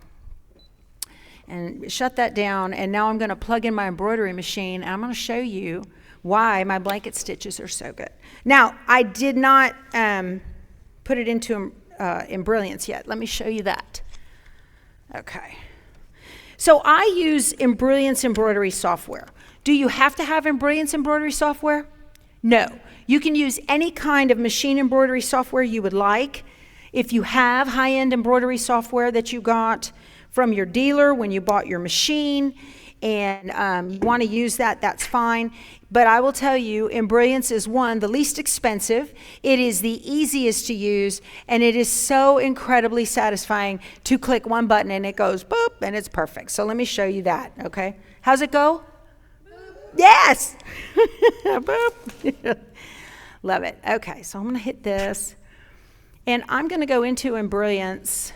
and shut that down, and now I'm going to plug in my embroidery machine, and I'm going to show you why my blanket stitches are so good. Now, I did not put it into Embrilliance yet. Let me show you that. Okay. So I use Embrilliance embroidery software. Do you have to have Embrilliance embroidery software? No. You can use any kind of machine embroidery software you would like. If you have high-end embroidery software that you got from your dealer when you bought your machine and you want to use that, that's fine. But I will tell you, Embrilliance is the least expensive. It is the easiest to use, and it is so incredibly satisfying to click one button and it goes boop and it's perfect. So let me show you that, okay? How's it go? Boop. Yes! Boop. Love it. Okay, so I'm going to hit this, and I'm going to go into Embrilliance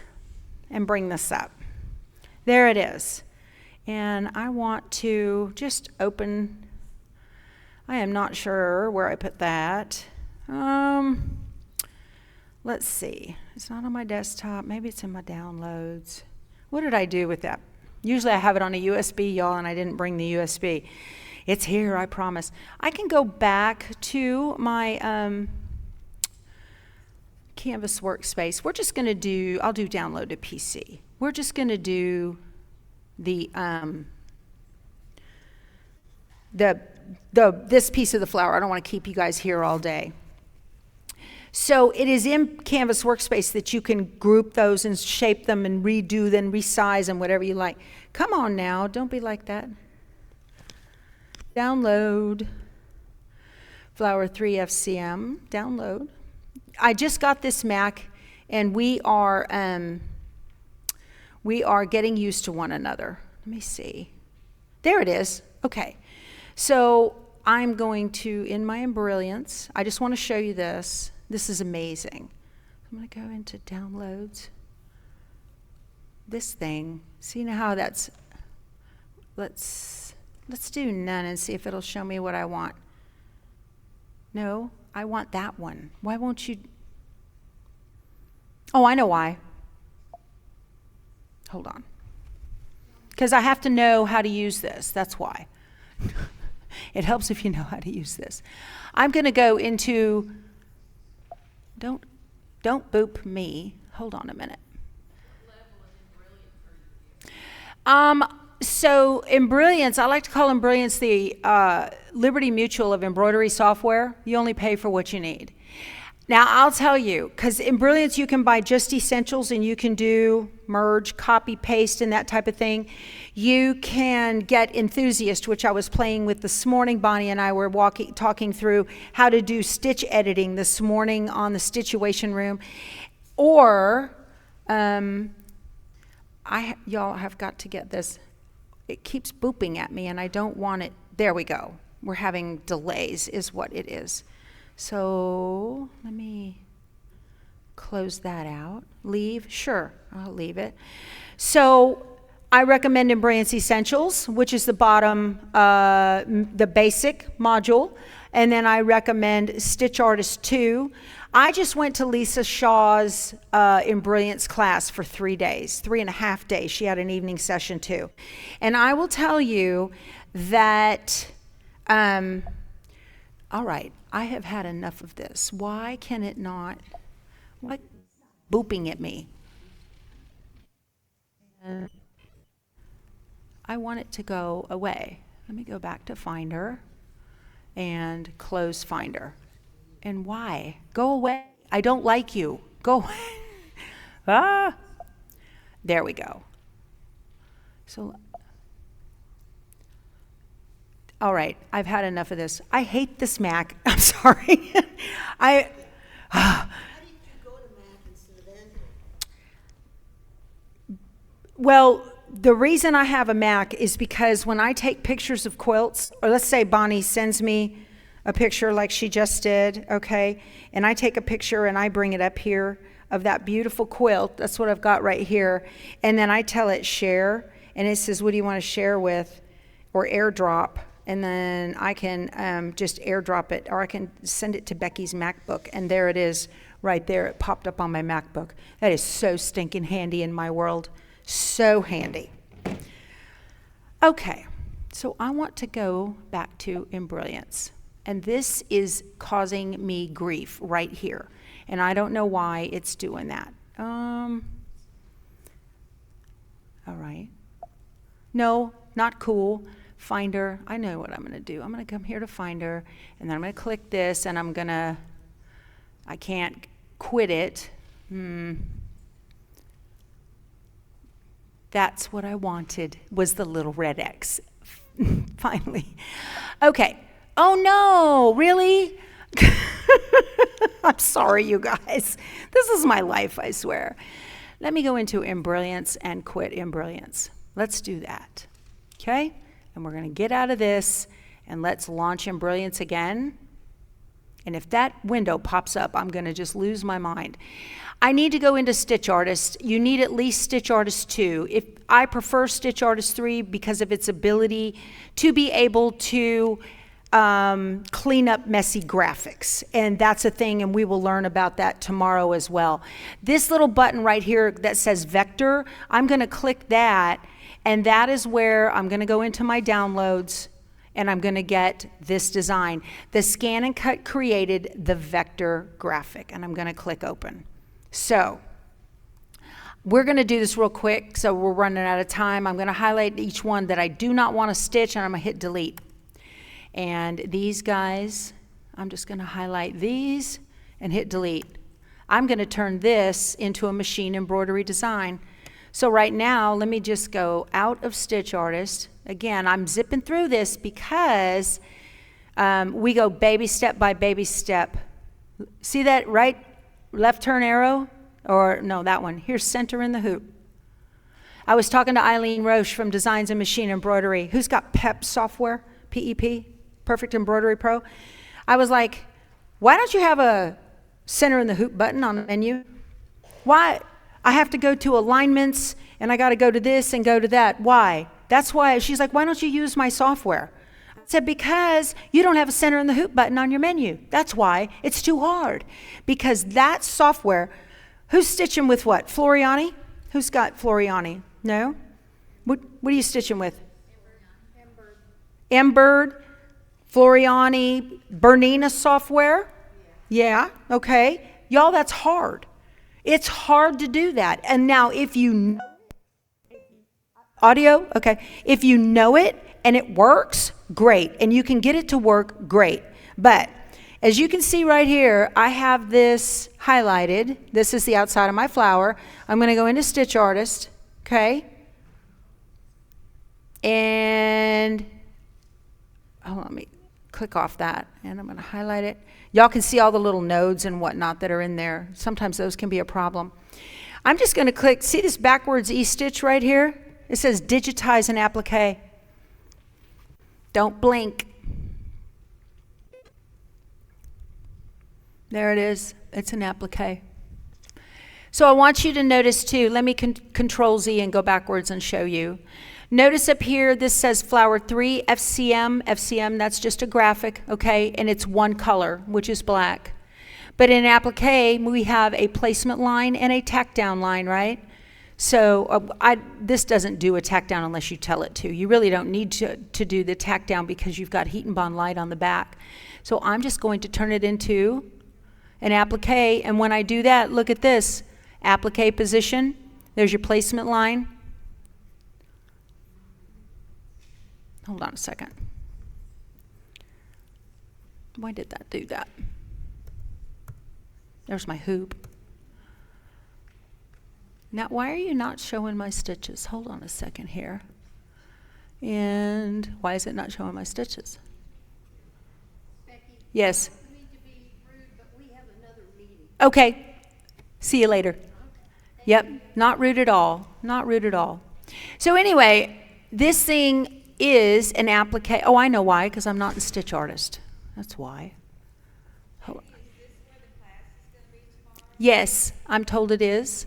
and bring this up. There it is. And I want to just open, I am not sure where I put that. Let's see. It's not on my desktop. Maybe it's in my downloads. What did I do with that? Usually I have it on a USB, y'all, and I didn't bring the USB. It's here, I promise. I can go back to my Canvas workspace. We're just going to do, I'll do download to PC. We're just going to do this piece of the flower. I don't want to keep you guys here all day. So it is in Canvas workspace that you can group those and shape them and redo them, resize them, whatever you like. Come on now, don't be like that. Download Flower 3 FCM, download. I just got this Mac, and we are getting used to one another. Let me see. There it is. Okay. So I'm going to, in my Embrilliance, I just want to show you this. This is amazing. I'm going to go into downloads. This thing. See now how that's, let's do none and see if it'll show me what I want. No, I want that one. Why won't you? Oh, I know why. Hold on. Because I have to know how to use this. That's why. It helps if you know how to use this. I'm going to go into, don't boop me. Hold on a minute. So Embrilliance, I like to call Embrilliance the Liberty Mutual of embroidery software. You only pay for what you need. Now I'll tell you, because Embrilliance you can buy just essentials and you can do merge, copy, paste, and that type of thing. You can get Enthusiast, which I was playing with this morning. Bonnie and I were talking through how to do stitch editing this morning on the Stitchuation Room. Or, y'all have got to get this. It keeps booping at me and I don't want it. There we go. We're having delays is what it is. So let me close that out. Leave? Sure, I'll leave it. So I recommend Embrilliance Essentials, which is the bottom, the basic module. And then I recommend Stitch Artist 2. I just went to Lisa Shaw's Embrilliance class for 3 days, 3.5 days. She had an evening session too. And I will tell you that, all right, I have had enough of this. Why can it not, what, booping at me? I want it to go away. Let me go back to Finder and close Finder. And why? Go away. I don't like you. Go away. Ah. There we go. So, all right, I've had enough of this. I hate this Mac. I'm sorry. How did you go to Mac instead of Android? Well, the reason I have a Mac is because when I take pictures of quilts, or let's say Bonnie sends me a picture like she just did, okay, and I take a picture and I bring it up here of that beautiful quilt, that's what I've got right here, and then I tell it share, and it says, what do you want to share with, or airdrop, and then I can just airdrop it, or I can send it to Becky's MacBook, and there it is right there. It popped up on my MacBook. That is so stinking handy in my world. So handy. Okay, so I want to go back to Embrilliance. And this is causing me grief right here. And I don't know why it's doing that. All right. No, not cool. Finder, I know what I'm going to do. I'm going to come here to Finder, and then I'm going to click this, and I can't quit it. That's what I wanted, was the little red X. Finally. Okay. Oh no, really? I'm sorry, you guys. This is my life, I swear. Let me go into Embrilliance and quit Embrilliance. Let's do that. Okay? And we're going to get out of this, and let's launch Embrilliance again. And if that window pops up, I'm going to just lose my mind. I need to go into Stitch Artist. You need at least Stitch Artist 2. If I prefer Stitch Artist 3 because of its ability to be able to clean up messy graphics. And that's a thing, and we will learn about that tomorrow as well. This little button right here that says Vector, I'm going to click that, and that is where I'm going to go into my downloads, and I'm going to get this design. The Scan and Cut created the vector graphic, and I'm going to click open. So we're going to do this real quick, so we're running out of time. I'm going to highlight each one that I do not want to stitch, and I'm going to hit delete. And these guys, I'm just going to highlight these and hit delete. I'm going to turn this into a machine embroidery design. So right now, let me just go out of Stitch Artist. Again, I'm zipping through this because we go baby step by baby step. See that right left turn arrow? Or no, that one. Here's center in the hoop. I was talking to Eileen Roche from Designs and Machine Embroidery. Who's got PEP software? PEP? Perfect Embroidery Pro. I was like, why don't you have a center in the hoop button on the menu? Why? I have to go to alignments, and I got to go to this and go to that. Why? That's why. She's like, why don't you use my software? I said, because you don't have a center in the hoop button on your menu. That's why. It's too hard. Because that software, who's stitching with what? Floriani? Who's got Floriani? No? What are you stitching with? Embird, Floriani, Bernina software? Yeah, okay. Y'all, that's hard. It's hard to do that. And now if you audio, okay. If you know it and it works, great. And you can get it to work, great. But as you can see right here, I have this highlighted. This is the outside of my flower. I'm going to go into Stitch Artist, okay? And let me click off that, and I'm going to highlight it. Y'all can see all the little nodes and whatnot that are in there. Sometimes those can be a problem. I'm just going to click, see this backwards E-stitch right here? It says digitize an applique. Don't blink. There it is. It's an applique. So I want you to notice too, let me Control Z and go backwards and show you. Notice up here, this says flower 3, FCM. FCM, that's just a graphic, okay? And it's one color, which is black. But in applique, we have a placement line and a tack down line, right? So this doesn't do a tack down unless you tell it to. You really don't need to do the tack down because you've got heat and bond light on the back. So I'm just going to turn it into an applique. And when I do that, look at this. Applique position. There's your placement line. Hold on a second. Why did that do that? There's my hoop. Now, why are you not showing my stitches? Hold on a second here. And why is it not showing my stitches? Becky, Yes. I don't need to be rude, but we have another meeting. Okay. See you later. Yep. Not rude at all. Not rude at all. So anyway, this thing is an applique. Oh, I know why, because I'm not a stitch artist. That's why. Hold on. Yes, I'm told it is.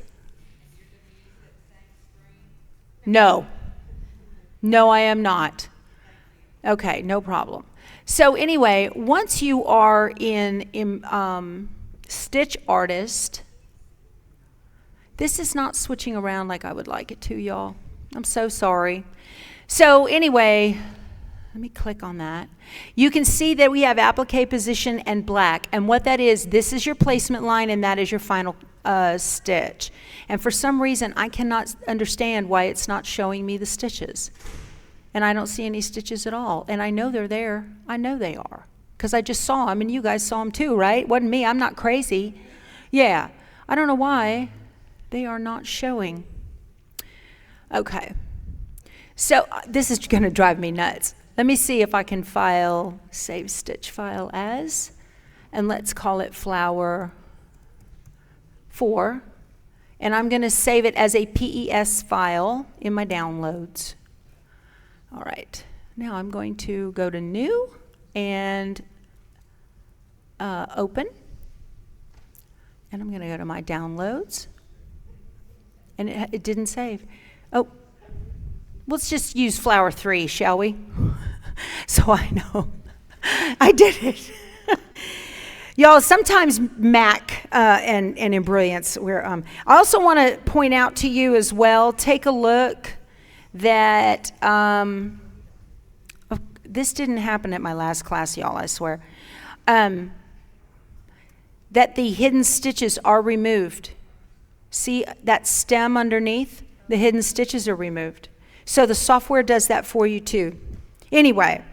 No. No, I am not. Okay, no problem. So anyway, once you are in Stitch Artist, this is not switching around like I would like it to, y'all. I'm so sorry. So anyway, let me click on that. You can see that we have applique position and black. And what that is, this is your placement line and that is your final stitch. And for some reason, I cannot understand why it's not showing me the stitches. And I don't see any stitches at all. And I know they're there. I know they are. Because I just saw them and you guys saw them too, right? Wasn't me. I'm not crazy. Yeah. I don't know why they are not showing. Okay. So this is going to drive me nuts. Let me see if I can file, save stitch file as, and let's call it flower 4. And I'm going to save it as a PES file in my downloads. All right. Now I'm going to go to new and open. And I'm going to go to my downloads. And it didn't save. Oh. Let's just use flower 3, shall we? So I know. I did it. Y'all, sometimes Mac and Embrilliance, I also want to point out to you as well, take a look that, this didn't happen at my last class, y'all, I swear, that the hidden stitches are removed. See that stem underneath? The hidden stitches are removed. So the software does that for you too. Anyway,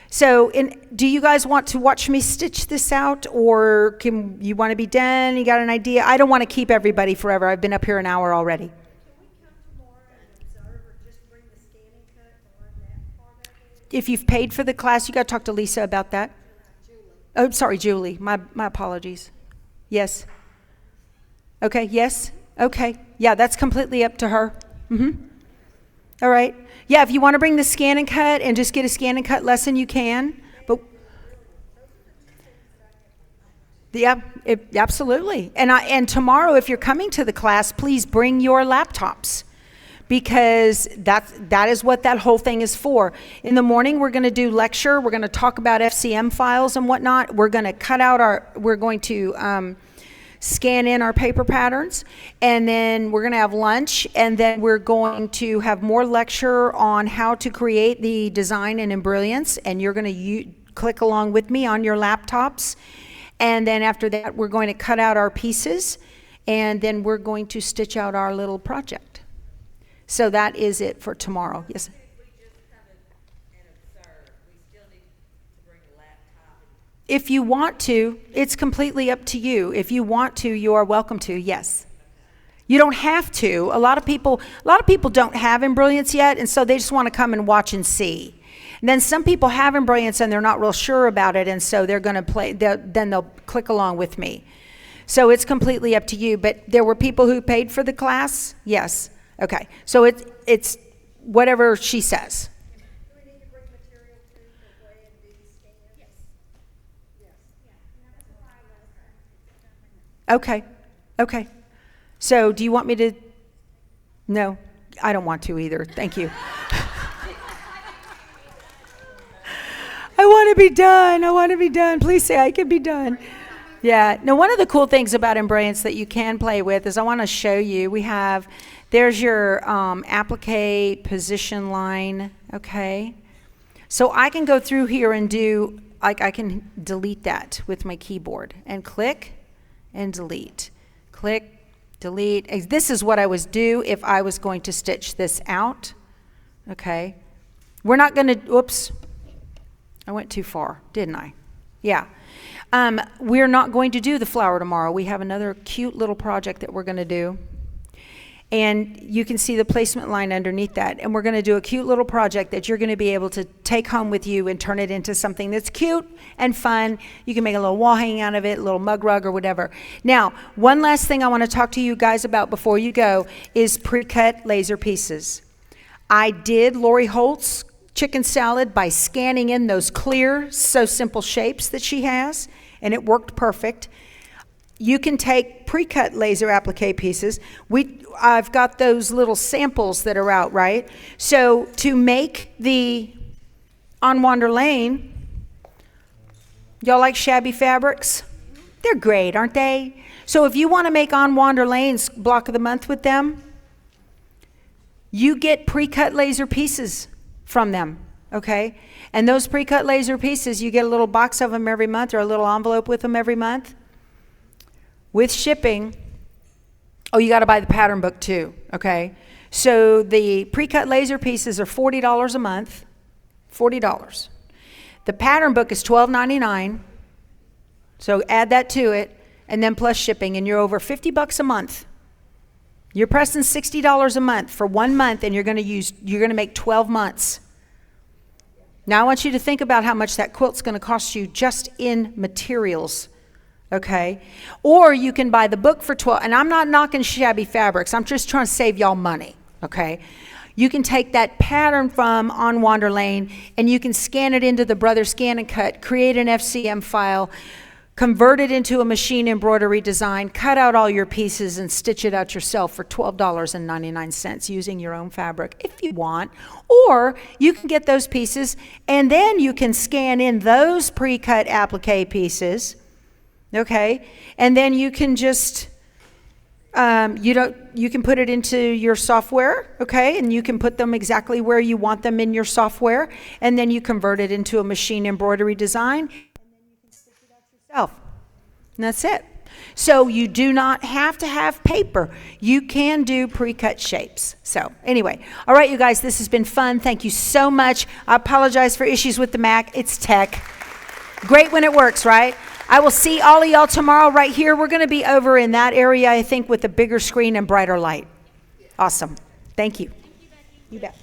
so do you guys want to watch me stitch this out, or can you want to be done? You got an idea? I don't want to keep everybody forever. I've been up here an hour already. Can we come tomorrow and observe, or just bring the scanning cut on that part of it? If you've paid for the class, you got to talk to Lisa about that. Julie. Oh, sorry, Julie. My apologies. Yes. Okay, yes. Okay. Yeah, that's completely up to her. Mm-hmm. All right. Yeah, if you want to bring the scan and cut and just get a scan and cut lesson, you can. But yeah, absolutely. And tomorrow, if you're coming to the class, please bring your laptops, because that is what that whole thing is for. In the morning, we're going to do lecture. We're going to talk about FCM files and whatnot. We're going to scan in our paper patterns, and then we're going to have lunch, and then we're going to have more lecture on how to create the design in Embrilliance, and you're going to click along with me on your laptops. And then after that, we're going to cut out our pieces, and then we're going to stitch out our little project. So that is it for tomorrow. Yes? If you want to, it's completely up to you. If you want to, you are welcome to, yes. You don't have to. A lot of people don't have Embrilliance yet, and so they just want to come and watch and see. And then some people have Embrilliance and they're not real sure about it, and so they're going to play, then they'll click along with me. So it's completely up to you, but there were people who paid for the class? Yes. Okay. So it's whatever she says. Do we need to bring material too for way and do the scan? Yes. Yes. Okay. Okay. So do you want me to? No, I don't want to either. Thank you. I want to be done. I want to be done. Please say I can be done. Yeah. Now, one of the cool things about Embrilliance that you can play with is I want to show you. There's your applique position line. Okay. So I can go through here and do, like, I can delete that with my keyboard and click and delete. Click, delete. This is what I would do if I was going to stitch this out. Okay. We're not going to, whoops, I went too far, didn't I? Yeah. We're not going to do the flower tomorrow. We have another cute little project that we're going to do. And you can see the placement line underneath that. And we're going to do a cute little project that you're going to be able to take home with you and turn it into something that's cute and fun. You can make a little wall hanging out of it, a little mug rug or whatever. Now, one last thing I want to talk to you guys about before you go is pre-cut laser pieces. I did Lori Holt's chicken salad by scanning in those clear, so simple shapes that she has, and it worked perfect. You can take pre-cut laser applique pieces. I've got those little samples that are out, right? So to make the On Wander Lane, y'all like shabby fabrics? They're great, aren't they? So if you want to make On Wander Lane's block of the month with them, you get pre-cut laser pieces from them, okay? And those pre-cut laser pieces, you get a little box of them every month or a little envelope with them every month. With shipping, oh, you got to buy the pattern book too, okay? So the pre-cut laser pieces are $40 a month, $40. The pattern book is $12.99, so add that to it, and then plus shipping, and you're over $50 a month. You're pressing $60 a month for 1 month, and you're going to make 12 months. Now I want you to think about how much that quilt's going to cost you just in materials. Okay, or you can buy the book for $12, and I'm not knocking shabby fabrics. I'm just trying to save y'all money. Okay, you can take that pattern from On Wander Lane, and you can scan it into the Brother Scan and Cut, create an FCM file, convert it into a machine embroidery design, cut out all your pieces, and stitch it out yourself for $12.99 using your own fabric if you want. Or you can get those pieces, and then you can scan in those pre-cut applique pieces. Okay, and then you can just you can put it into your software, okay, and you can put them exactly where you want them in your software, and then you convert it into a machine embroidery design, and then you can stitch it out yourself. And that's it. So you do not have to have paper. You can do pre-cut shapes. So anyway, all right, you guys, this has been fun. Thank you so much. I apologize for issues with the Mac. It's tech. Great when it works, right? I will see all of y'all tomorrow right here. We're going to be over in that area, I think, with a bigger screen and brighter light. Awesome. Thank you. Thank you, Becky. You bet.